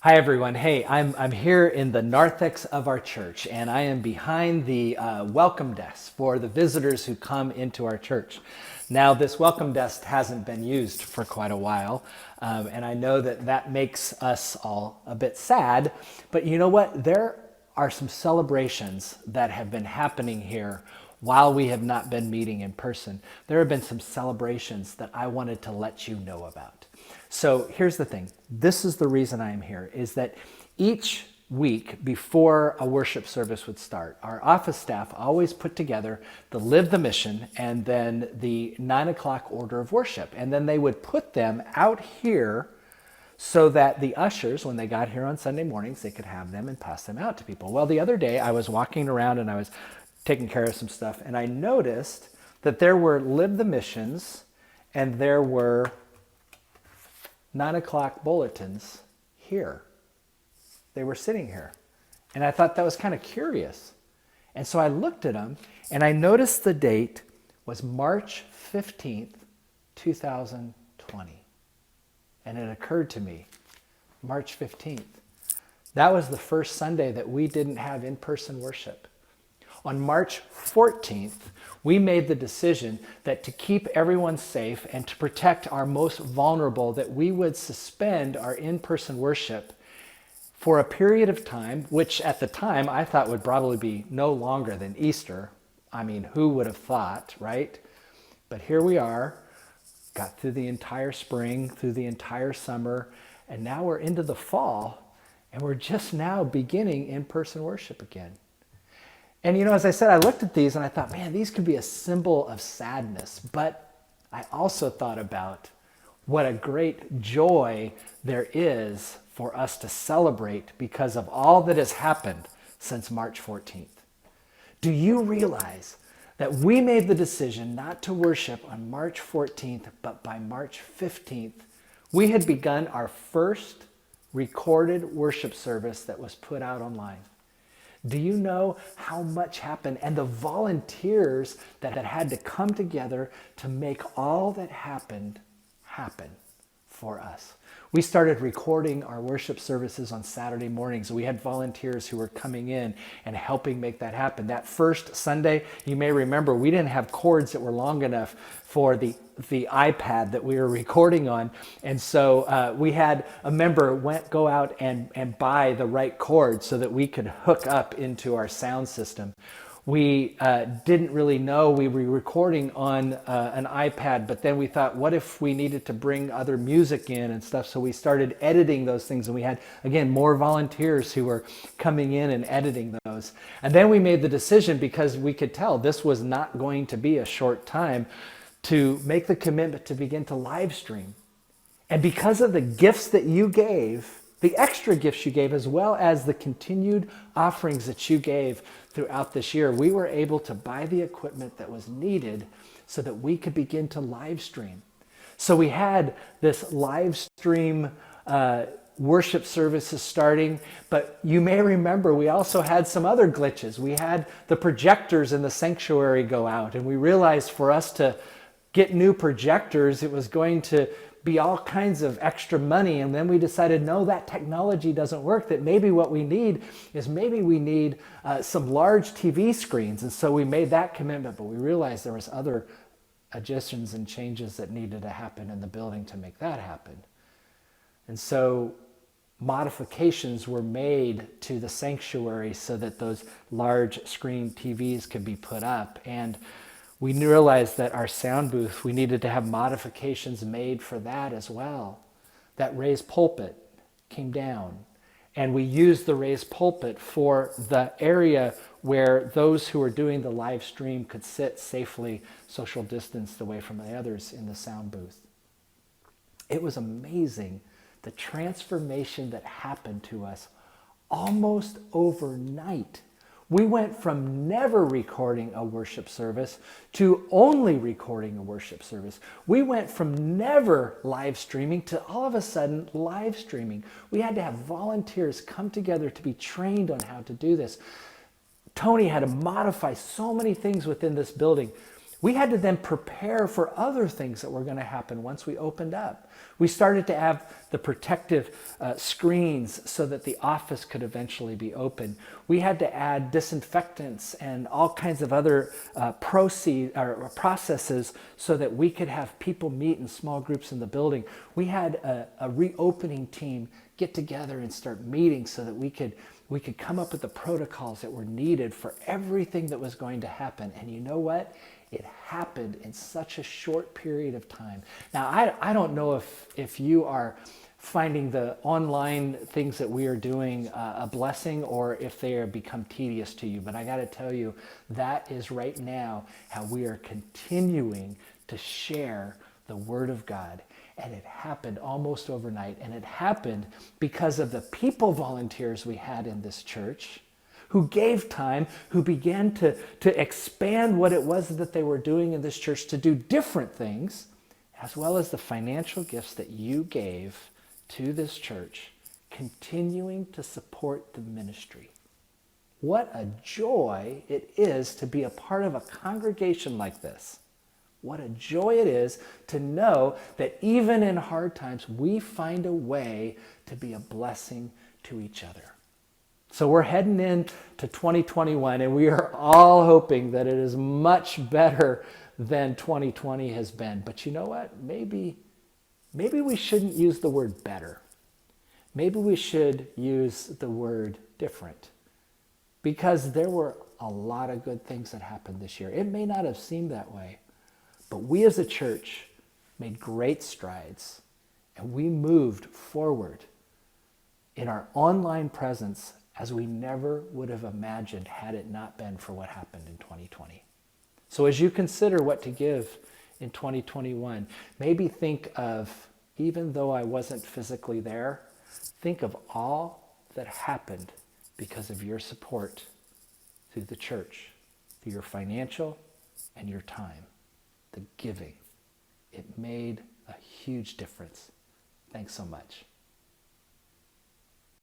Hi everyone. Hey, I'm here in the narthex of our church, and I am behind the welcome desk for the visitors who come into our church. Now, this welcome desk hasn't been used for quite a while, and I know that that makes us all a bit sad. But you know what? There are some celebrations that have been happening here while we have not been meeting in person. There have been some celebrations that I wanted to let you know about. So here's the thing. This is the reason I am here, is that each week before a worship service would start, our office staff always put together the Live the Mission and then the 9 o'clock order of worship. And then they would put them out here so that the ushers, when they got here on Sunday mornings, they could have them and pass them out to people. Well, the other day I was walking around and I was taking care of some stuff, and I noticed that there were Live the Missions and there were 9 o'clock bulletins here. They were sitting here. And I thought that was kind of curious. And so I looked at them and I noticed the date was March 15th, 2020. And it occurred to me, March 15th. That was the first Sunday that we didn't have in-person worship. On March 14th, we made the decision that to keep everyone safe and to protect our most vulnerable, that we would suspend our in-person worship for a period of time, which at the time I thought would probably be no longer than Easter. I mean, who would have thought, right? But here we are, got through the entire spring, through the entire summer, and now we're into the fall, and we're just now beginning in-person worship again. And you know, as I said, I looked at these and I thought, man, these could be a symbol of sadness. But I also thought about what a great joy there is for us to celebrate because of all that has happened since March 14th. Do you realize that we made the decision not to worship on March 14th, but by March 15th, we had begun our first recorded worship service that was put out online? Do you know how much happened and the volunteers that had to come together to make all that happened happen for us? We started recording our worship services on Saturday mornings. We had volunteers who were coming in and helping make that happen. That first Sunday, you may remember, we didn't have cords that were long enough for the iPad that we were recording on. And so we had a member go out and buy the right cord so that we could hook up into our sound system. We didn't really know we were recording on an iPad, but then we thought, what if we needed to bring other music in and stuff? So we started editing those things, and we had, again, more volunteers who were coming in and editing those. And then we made the decision, because we could tell this was not going to be a short time, to make the commitment to begin to live stream. And because of the gifts that you gave, the extra gifts you gave, as well as the continued offerings that you gave throughout this year, we were able to buy the equipment that was needed so that we could begin to live stream. So we had this live stream worship services starting, but you may remember we also had some other glitches. We had the projectors in the sanctuary go out, and we realized for us to get new projectors, it was going to be all kinds of extra money. And then we decided, no, that technology doesn't work, that maybe what we need is some large TV screens. And so we made that commitment, but we realized there was other additions and changes that needed to happen in the building to make that happen. And so modifications were made to the sanctuary so that those large screen TVs could be put up. And we realized that our sound booth, we needed to have modifications made for that as well. That raised pulpit came down, and we used the raised pulpit for the area where those who were doing the live stream could sit safely, social distanced away from the others in the sound booth. It was amazing, the transformation that happened to us almost overnight. We went from never recording a worship service to only recording a worship service. We went from never live streaming to all of a sudden live streaming. We had to have volunteers come together to be trained on how to do this. Tony had to modify so many things within this building. We had to then prepare for other things that were going to happen once we opened up. We started to have the protective screens so that the office could eventually be open. We had to add disinfectants and all kinds of other processes so that we could have people meet in small groups in the building. We had a reopening team get together and start meeting so that we could come up with the protocols that were needed for everything that was going to happen. And you know what? It happened in such a short period of time. Now, I don't know if you are finding the online things that we are doing a blessing or if they are become tedious to you, but I got to tell you, that is right now how we are continuing to share the Word of God. And it happened almost overnight. And it happened because of the people volunteers we had in this church who gave time, who began to expand what it was that they were doing in this church to do different things, as well as the financial gifts that you gave to this church, continuing to support the ministry. What a joy it is to be a part of a congregation like this. What a joy it is to know that even in hard times, we find a way to be a blessing to each other. So we're heading into 2021, and we are all hoping that it is much better than 2020 has been. But you know what? Maybe we shouldn't use the word better. Maybe we should use the word different. Because there were a lot of good things that happened this year. It may not have seemed that way, but we as a church made great strides, and we moved forward in our online presence as we never would have imagined had it not been for what happened in 2020. So as you consider what to give in 2021, maybe think of, even though I wasn't physically there, think of all that happened because of your support through the church, through your financial and your time, the giving. It made a huge difference. Thanks so much.